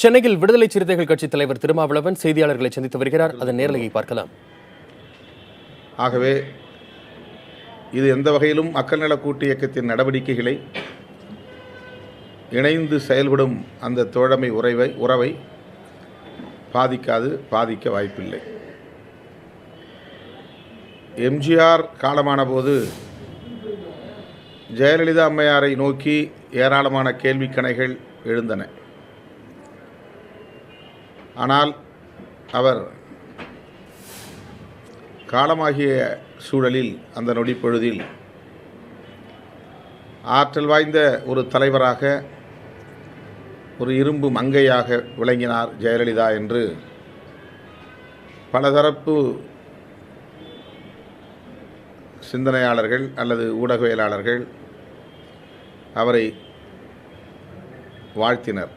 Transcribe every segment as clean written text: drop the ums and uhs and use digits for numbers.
சென்னையில் விடுதலை சிறுத்தைகள் கட்சித் தலைவர் திருமாவளவன் செய்தியாளர்களை சந்தித்து வருகிறார். அதன் நேரலையை பார்க்கலாம். ஆகவே இது எந்த வகையிலும் மக்கள் நல கூட்டு இயக்கத்தின் நடவடிக்கைகளை இணைந்து செயல்படும் அந்த தோழமை உறவை பாதிக்க வாய்ப்பில்லை. எம்ஜிஆர் காலமான போது ஜெயலலிதா அம்மையாரை நோக்கி ஏராளமான கேள்விக்கணைகள் எழுந்தன. ஆனால் அவர் காலமாகிய சூழலில் அந்த நொடிப்பொழுதில் ஆற்றல் வாய்ந்த ஒரு தலைவராக, ஒரு இரும்பு மங்கையாக விளங்கினார் ஜெயலலிதா என்று பலதரப்பு சிந்தனையாளர்கள் அல்லது ஊடகவியலாளர்கள் அவரை வாழ்த்தினர்.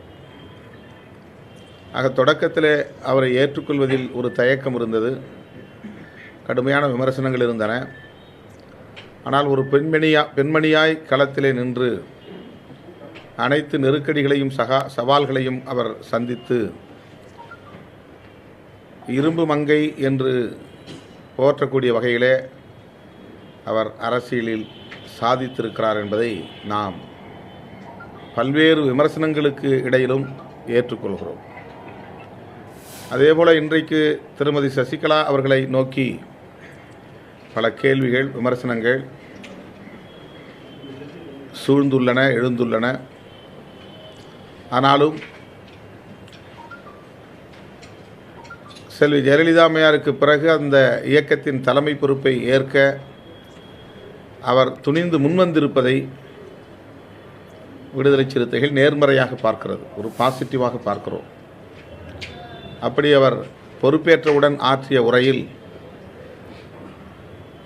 ஆக தொடக்கத்தில் அவரை ஏற்றுக்கொள்வதில் ஒரு தயக்கம் இருந்தது, கடுமையான விமர்சனங்கள் இருந்தன. ஆனால் ஒரு பெண்மணியாய் களத்திலே நின்று அனைத்து நெருக்கடிகளையும் சவால்களையும் அவர் சந்தித்து இரும்பு மங்கை என்று போற்றக்கூடிய வகையிலே அவர் அரசியலில் சாதித்திருக்கிறார் என்பதை நாம் பல்வேறு விமர்சனங்களுக்கு இடையிலும் ஏற்றுக்கொள்கிறோம். அதேபோல் இன்றைக்கு திருமதி சசிகலா அவர்களை நோக்கி பல கேள்விகள், விமர்சனங்கள் சூழ்ந்துள்ளன, எழுந்துள்ளன. ஆனாலும் செல்வி ஜெயலலிதா அம்மையாருக்கு பிறகு அந்த இயக்கத்தின் தலைமை பொறுப்பை ஏற்க அவர் துணிந்து முன்வந்திருப்பதை விடுதலை சிறுத்தைகள் நேர்மறையாக பார்க்கிறது, ஒரு பாசிட்டிவாக பார்க்கிறோம். அப்படி அவர் பொறுப்பேற்றவுடன் ஆற்றிய உரையில்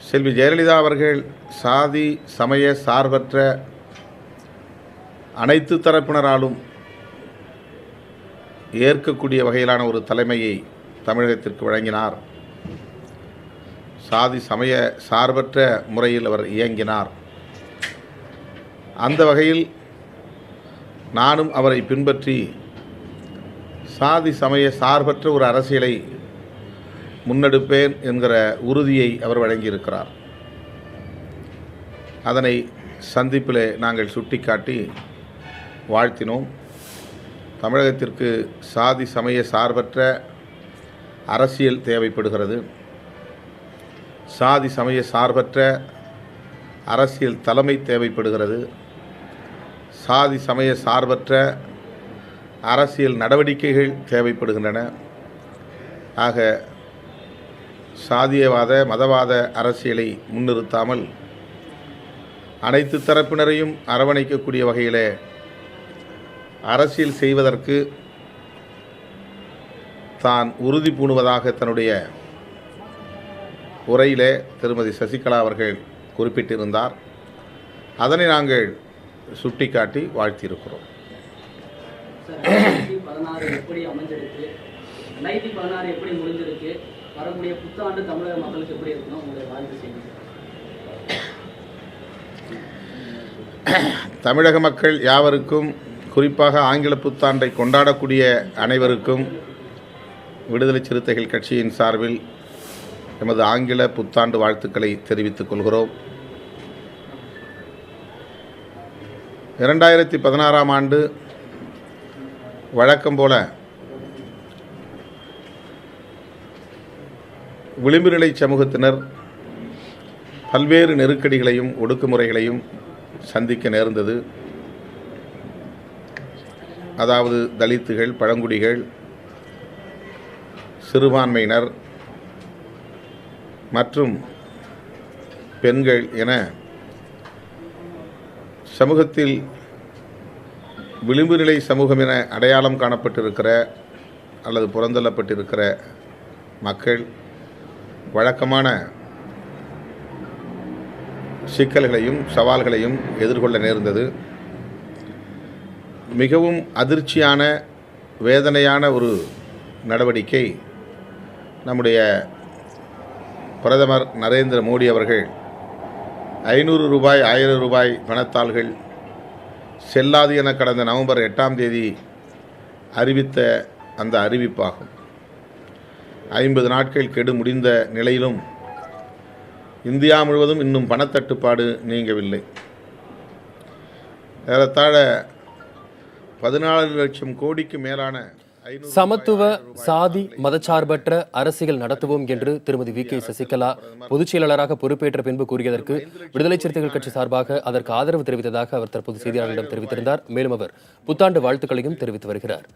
செல்வி ஜெயலலிதா அவர்கள் சாதி சமய சார்பற்ற அனைத்து தரப்பினராலும் ஏற்கக்கூடிய வகையிலான ஒரு தலைமையை தமிழகத்திற்கு வழங்கினார். சாதி சமய சார்பற்ற முறையில் அவர் இயங்கினார். அந்த வகையில் நானும் அவரை பின்பற்றி சாதி சமய சார்பற்ற ஒரு அரசியலை முன்னெடுப்பேன் என்கிற உறுதியை அவர் வழங்கியிருக்கிறார். அதனை சந்திப்பிலே நாங்கள் சுட்டிக்காட்டி வாழ்த்தினோம். தமிழகத்திற்கு சாதி சமய சார்பற்ற அரசியல் தேவைப்படுகிறது. சாதி சமய சார்பற்ற அரசியல் தலைமை தேவைப்படுகிறது. சாதி சமய சார்பற்ற அரசியல் நடவடிக்கைகள் தேவைப்படுகின்றன. ஆக சாதியவாத மதவாத அரசியலை முன்னிறுத்தாமல் அனைத்து தரப்பினரையும் அரவணைக்கக்கூடிய வகையிலே அரசியல் செய்வதற்கு தான் உறுதி பூணுவதாக தன்னுடைய உரையிலே திருமதி சசிகலா அவர்கள் குறிப்பிட்டிருந்தார். அதனை நாங்கள் சுட்டிக்காட்டி வாழ்த்தியிருக்கிறோம். எப்படி அமைஞ்சிருக்கு, 2016 எப்படி முடிஞ்சிருக்கு, வரக்கூடிய புத்தாண்டு தமிழக மக்களுக்கு எப்படி இருக்கணும் உங்களுடைய வாழ்த்து செய்தி? தமிழக மக்கள் யாவருக்கும், குறிப்பாக ஆங்கில புத்தாண்டை கொண்டாடக்கூடிய அனைவருக்கும் விடுதலை சிறுத்தைகள் கட்சியின் சார்பில் எமது ஆங்கில புத்தாண்டு வாழ்த்துக்களை தெரிவித்துக் கொள்கிறோம். 2016 ஆண்டு வழக்கம் போல விளிம்பு நிலை சமூகத்தினர் பல்வேறு நெருக்கடிகளையும் ஒடுக்குமுறைகளையும் சந்திக்க நேர்ந்தது. அதாவது தலித்துகள், பழங்குடிகள், சிறுபான்மையினர் மற்றும் பெண்கள் என சமூகத்தில் விளிம்பு நிலை சமூகம் என அடையாளம் காணப்பட்டிருக்கிற அல்லது புறந்தள்ளப்பட்டிருக்கிற மக்கள் வழக்கமான சிக்கல்களையும் சவால்களையும் எதிர்கொள்ள நேர்ந்தது. மிகவும் அதிர்ச்சியான, வேதனையான ஒரு நடவடிக்கை நம்முடைய பிரதமர் நரேந்திர மோடி அவர்கள் 500 ரூபாய் 1000 ரூபாய் பணத்தாள்கள் செல்லாது என கடந்த நவம்பர் 8ஆம் தேதி அறிவித்த அந்த அறிவிப்பாகும். 50 நாட்கள் கெடு முடிந்த நிலையிலும் இந்தியா முழுவதும் இன்னும் பணத்தட்டுப்பாடு நீங்கவில்லை. ஏறத்தாழ 14 லட்சம் கோடிக்கு மேலான சமத்துவ சாதி மதச்சார்பற்ற அரசியல் நடத்துவோம் என்று திருமதி வி.கே. சசிகலா பொதுச் செயலாளராக பொறுப்பேற்ற பின்பு கூறியதற்கு விடுதலை சிறுத்தைகள் கட்சி சார்பாக அதற்கு ஆதரவு தெரிவித்ததாக அவர் தற்போது செய்தியாளர்களிடம் தெரிவித்திருந்தார். மேலும் அவர் புத்தாண்டு வாழ்த்துக்களையும் தெரிவித்து வருகிறார்.